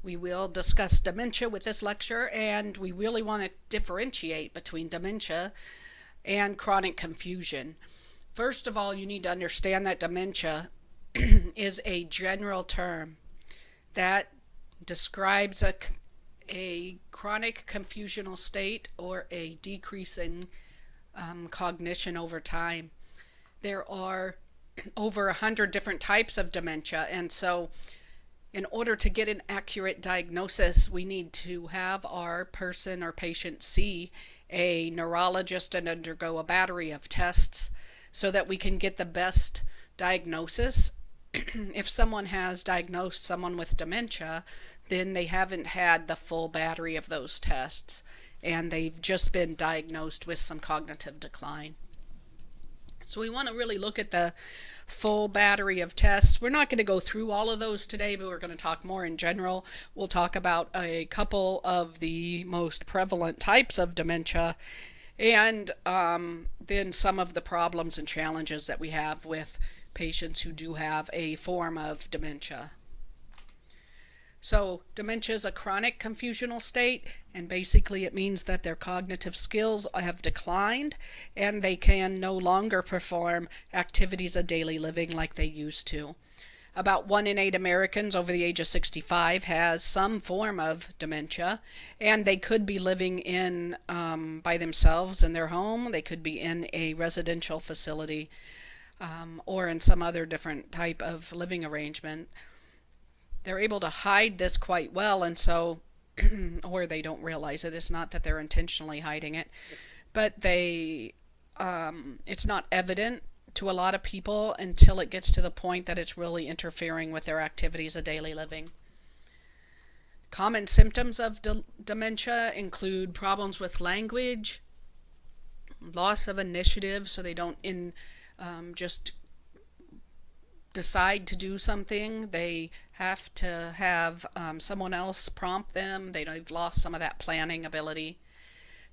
We will discuss dementia with this lecture, and we really want to differentiate between dementia and chronic confusion. First of all, you need to understand that dementia is a general term that describes a chronic confusional state or a decrease in cognition over time. There are over 100 different types of dementia, and so in order to get an accurate diagnosis, we need to have our person or patient see a neurologist and undergo a battery of tests so that we can get the best diagnosis. If someone has diagnosed someone with dementia, then they haven't had the full battery of those tests and they've just been diagnosed with some cognitive decline. So we want to really look at the full battery of tests. We're not going to go through all of those today, but we're going to talk more in general. We'll talk about a couple of the most prevalent types of dementia and then some of the problems and challenges that we have with patients who do have a form of dementia. So dementia is a chronic confusional state, and basically it means that their cognitive skills have declined and they can no longer perform activities of daily living like they used to. About 1 in 8 Americans over the age of 65 has some form of dementia, and they could be living in by themselves in their home. They could be in a residential facility or in some other different type of living arrangement. They're able to hide this quite well, and so or they don't realize it. It's not that they're intentionally hiding it, but it's not evident to a lot of people until it gets to the point that it's really interfering with their activities of daily living. Common symptoms of dementia include problems with language, loss of initiative, so they don't just decide to do something. They have to have someone else prompt them. They've lost some of that planning ability.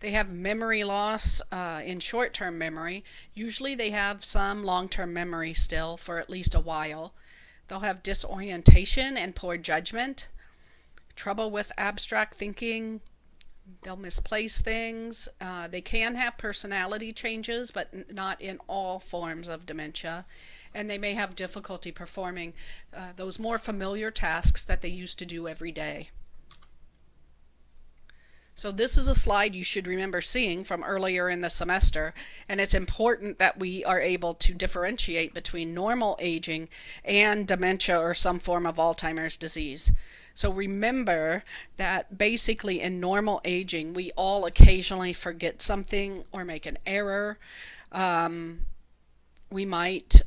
They have memory loss in short-term memory. Usually they have some long-term memory still for at least a while. They'll have disorientation and poor judgment, trouble with abstract thinking. They'll misplace things. They can have personality changes, but not in all forms of dementia. And they may have difficulty performing those more familiar tasks that they used to do every day. So this is a slide you should remember seeing from earlier in the semester, and it's important that we are able to differentiate between normal aging and dementia or some form of Alzheimer's disease. So remember that basically in normal aging, we all occasionally forget something or make an error. We might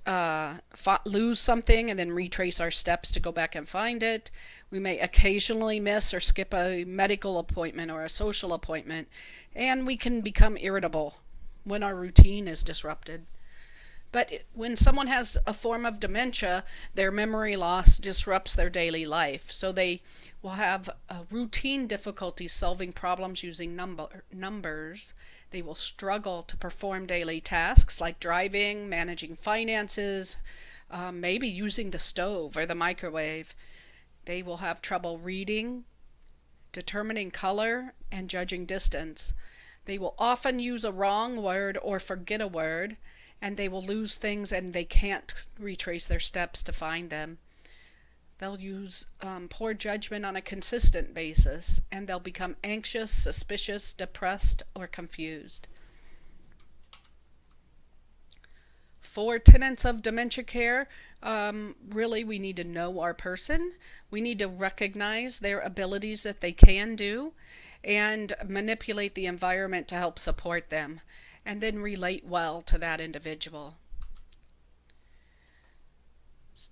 lose something and then retrace our steps to go back and find it. We may occasionally miss or skip a medical appointment or a social appointment, and we can become irritable when our routine is disrupted. But when someone has a form of dementia, their memory loss disrupts their daily life. So they will have routine difficulties solving problems using numbers. They will struggle to perform daily tasks like driving, managing finances, maybe using the stove or the microwave. They will have trouble reading, determining color, and judging distance. They will often use a wrong word or forget a word, and they will lose things and they can't retrace their steps to find them. They'll use poor judgment on a consistent basis, and they'll become anxious, suspicious, depressed, or confused. 4 tenets of dementia care. Really, we need to know our person. We need to recognize their abilities that they can do and manipulate the environment to help support them, and then relate well to that individual.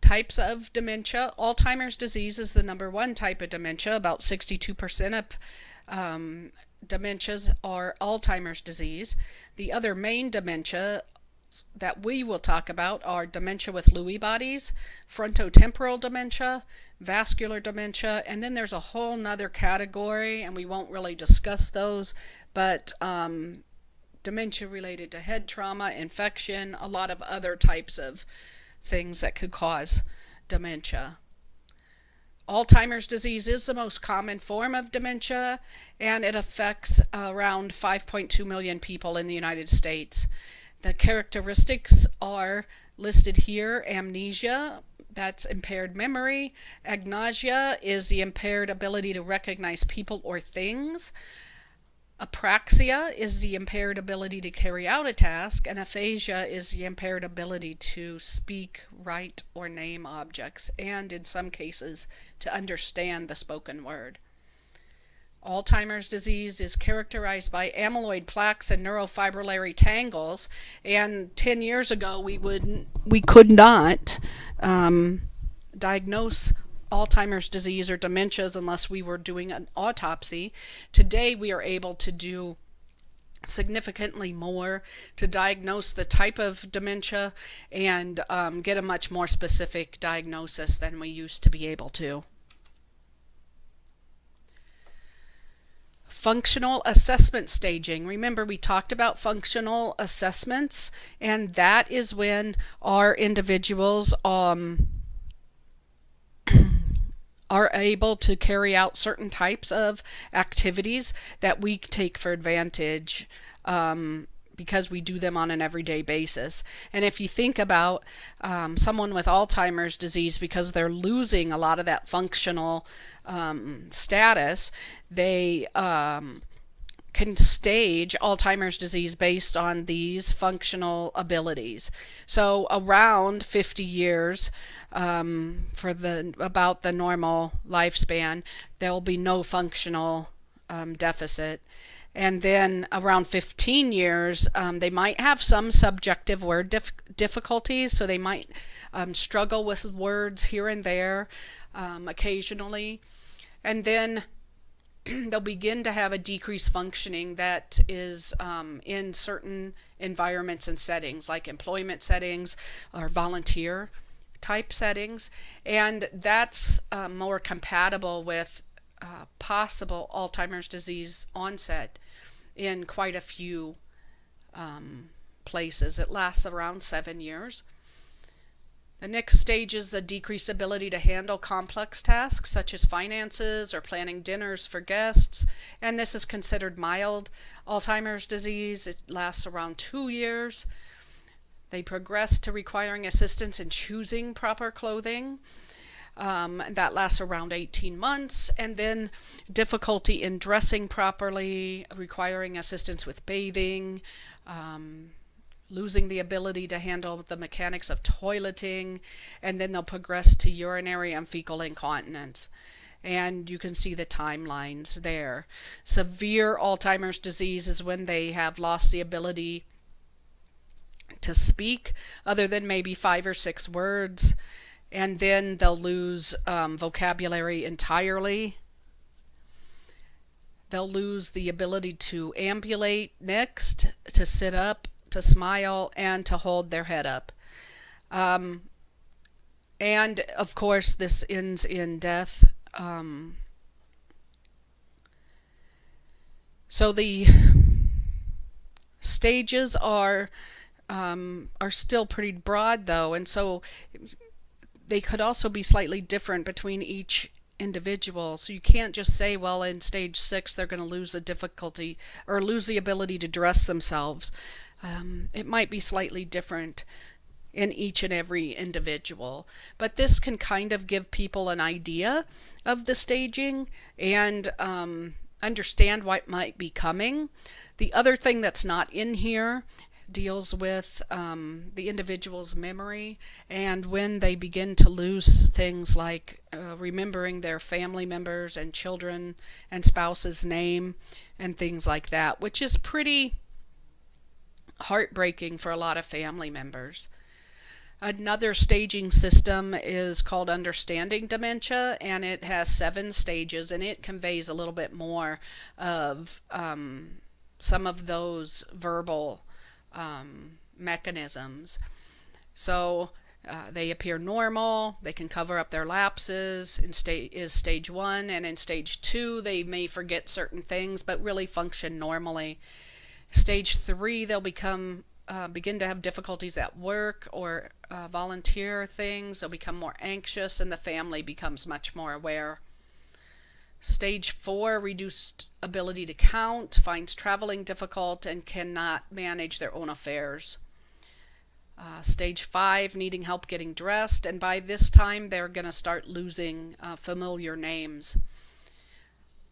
Types of dementia. Alzheimer's disease is the number 1 type of dementia. About 62% of dementias are Alzheimer's disease. The other main dementia that we will talk about are dementia with Lewy bodies, frontotemporal dementia, vascular dementia, and then there's a whole nother category, and we won't really discuss those, but dementia related to head trauma, infection, a lot of other types of things that could cause dementia. Alzheimer's disease is the most common form of dementia, and it affects around 5.2 million people in the United States. The characteristics are listed here: amnesia, that's impaired memory; agnosia is the impaired ability to recognize people or things; apraxia is the impaired ability to carry out a task; and aphasia is the impaired ability to speak, write, or name objects, and in some cases to understand the spoken word. Alzheimer's disease is characterized by amyloid plaques and neurofibrillary tangles, and 10 years ago we could not diagnose Alzheimer's disease or dementias unless we were doing an autopsy. Today we are able to do significantly more to diagnose the type of dementia and get a much more specific diagnosis than we used to be able to. Functional assessment staging. Remember, we talked about functional assessments, and that is when our individuals are able to carry out certain types of activities that we take for advantage because we do them on an everyday basis. And if you think about someone with Alzheimer's disease, because they're losing a lot of that functional status, they can stage Alzheimer's disease based on these functional abilities. So around 50 years for about the normal lifespan, there will be no functional deficit. And then around 15 years, they might have some subjective word difficulties, so they might struggle with words here and there occasionally. And then they'll begin to have a decreased functioning that is in certain environments and settings, like employment settings or volunteer type settings, and that's more compatible with possible Alzheimer's disease onset in quite a few places. It lasts around 7 years. The next stage is a decreased ability to handle complex tasks such as finances or planning dinners for guests, and this is considered mild Alzheimer's disease. It lasts around 2 years. They progress to requiring assistance in choosing proper clothing. That lasts around 18 months, and then difficulty in dressing properly, requiring assistance with bathing, losing the ability to handle the mechanics of toileting, and then they'll progress to urinary and fecal incontinence. And you can see the timelines there. Severe Alzheimer's disease is when they have lost the ability to speak other than maybe 5 or 6 words, and then they'll lose vocabulary entirely. They'll lose the ability to ambulate next, to sit up, to smile, and to hold their head up. And of course this ends in death. So the stages are still pretty broad though, and so they could also be slightly different between each individual. So you can't just say, well, in stage 6 they're going to lose the difficulty or lose the ability to dress themselves. It might be slightly different in each and every individual, but this can kind of give people an idea of the staging and understand what might be coming. The other thing that's not in here deals with the individual's memory and when they begin to lose things like remembering their family members and children and spouse's name and things like that, which is pretty heartbreaking for a lot of family members. Another staging system is called understanding dementia, and it has 7 stages, and it conveys a little bit more of some of those verbal mechanisms. So they appear normal, they can cover up their lapses in stage 1, and in stage 2 they may forget certain things but really function normally. Stage 3, they'll become begin to have difficulties at work or volunteer things. They'll become more anxious, and the family becomes much more aware. Stage 4, reduced ability to count, finds traveling difficult, and cannot manage their own affairs. Stage 5, needing help getting dressed, and by this time they're going to start losing familiar names.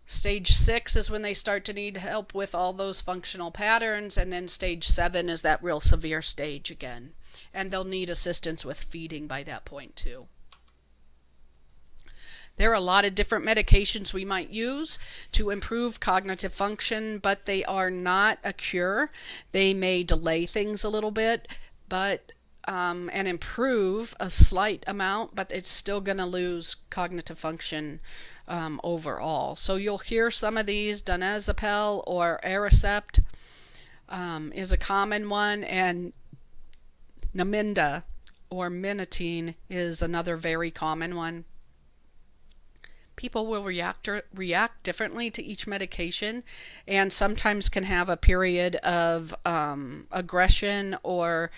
Stage 6 is when they start to need help with all those functional patterns, and then stage 7 is that real severe stage again. And they'll need assistance with feeding by that point too. There are a lot of different medications we might use to improve cognitive function, but they are not a cure. They may delay things a little bit, but and improve a slight amount, but it's still going to lose cognitive function overall. So you'll hear some of these. Donezepam or Aricept is a common one, and Namenda or Minitine is another very common one. People will react differently to each medication, and sometimes can have a period of aggression or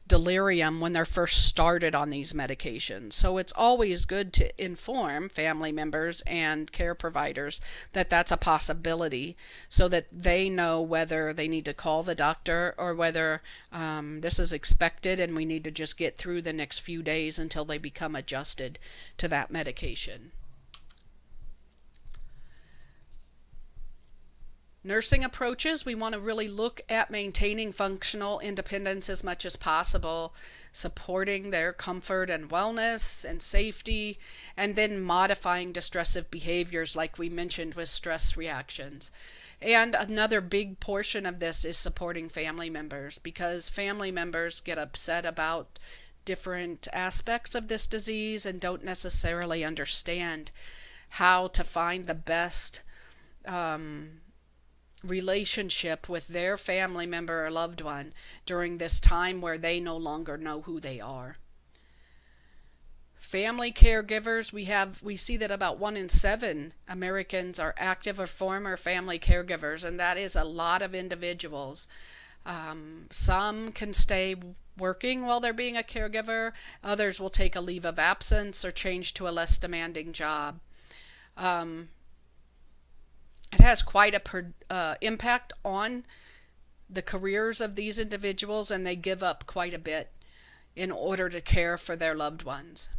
delirium when they're first started on these medications. So it's always good to inform family members and care providers that that's a possibility, so that they know whether they need to call the doctor or whether this is expected and we need to just get through the next few days until they become adjusted to that medication. Nursing approaches, we want to really look at maintaining functional independence as much as possible, supporting their comfort and wellness and safety, and then modifying distressive behaviors like we mentioned with stress reactions. And another big portion of this is supporting family members, because family members get upset about different aspects of this disease and don't necessarily understand how to find the best relationship with their family member or loved one during this time where they no longer know who they are. Family caregivers, we see that about 1 in 7 Americans are active or former family caregivers, and that is a lot of individuals. Some can stay working while they're being a caregiver. Others will take a leave of absence or change to a less demanding job. It has quite a impact on the careers of these individuals, and they give up quite a bit in order to care for their loved ones.